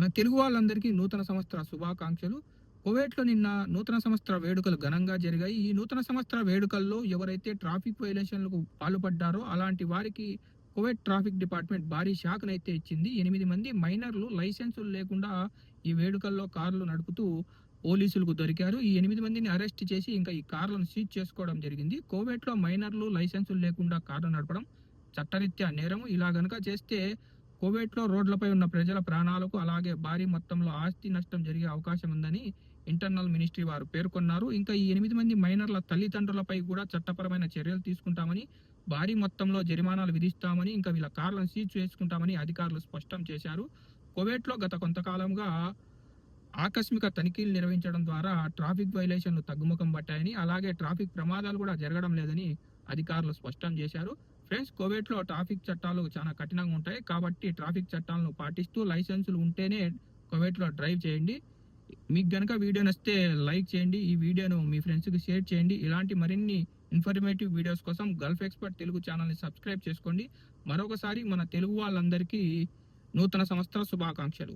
తెలుగు వాళ్ళందరికీ నూతన సంవత్సర శుభాకాంక్షలు. కువైట్‌లో నిన్న నూతన సంవత్సర వేడుకలు ఘనంగా జరిగాయి. ఈ నూతన సంవత్సర వేడుకల్లో ఎవరైతే ట్రాఫిక్ వయలేషన్‌లకు పాల్పడ్డారో అలాంటి వారికి కువైట్ ట్రాఫిక్ డిపార్ట్‌మెంట్ భారీ షాక్‌నైతే ఇచ్చింది. 8 మంది మైనర్‌లు లైసెన్సులు లేకుండా ఈ వేడుకల్లో కార్లు నడుపుతూ పోలీసులకు దొరికారు. ఈ 8 మందిని అరెస్ట్ చేసి ఇంకా ఈ కార్లను సీజ్ చేసుకోవడం జరిగింది. కువైట్‌లో మైనర్‌లు లైసెన్సులు లేకుండా కార్లు నడపడం చట్టరీత్యా నేరం. ఇలా గనుక చేస్తే కువైట్‌లో రోడ్లపై ఉన్న ప్రజల ప్రాణాలకు అలాగే భారీ మొత్తంలో ఆస్తి నష్టం జరిగే అవకాశం ఉందని ఇంటర్నల్ మినిస్ట్రీ వారు పేర్కొన్నారు. ఇంకా ఈ 8 మంది మైనర్ల తల్లిదండ్రులపై కూడా చట్టపరమైన చర్యలు తీసుకుంటామని, భారీ మొత్తంలో జరిమానాలు విధిస్తామని, ఇంకా వీళ్ళ కార్లను సీజ్ చేసుకుంటామని అధికారులు స్పష్టం చేశారు. కువైట్‌లో గత కొంతకాలంగా ఆకస్మిక తనిఖీలు నిర్వహించడం ద్వారా ట్రాఫిక్ వైలేషన్లు తగ్గుముఖం పట్టాయని, అలాగే ట్రాఫిక్ ప్రమాదాలు కూడా జరగడం లేదని అధికారులు స్పష్టం చేశారు. ఫ్రెండ్స్, కువైట్‌లో ట్రాఫిక్ చట్టాలు చాలా కఠినంగా ఉంటాయి. కాబట్టి ట్రాఫిక్ చట్టాలను పాటిస్తూ లైసెన్సులు ఉంటేనే కువైట్‌లో డ్రైవ్ చేయండి. మీకు గనుక వీడియో నచ్చితే లైక్ చేయండి. ఈ వీడియోను మీ ఫ్రెండ్స్‌కి షేర్ చేయండి. ఇలాంటి మరిన్ని ఇన్ఫర్మేటివ్ వీడియోస్ కోసం గల్ఫ్ ఎక్స్పర్ట్ తెలుగు ఛానల్‌ని సబ్స్క్రైబ్ చేసుకోండి. మరొకసారి మన తెలుగు వాళ్ళందరికీ నూతన సంవత్సర శుభాకాంక్షలు.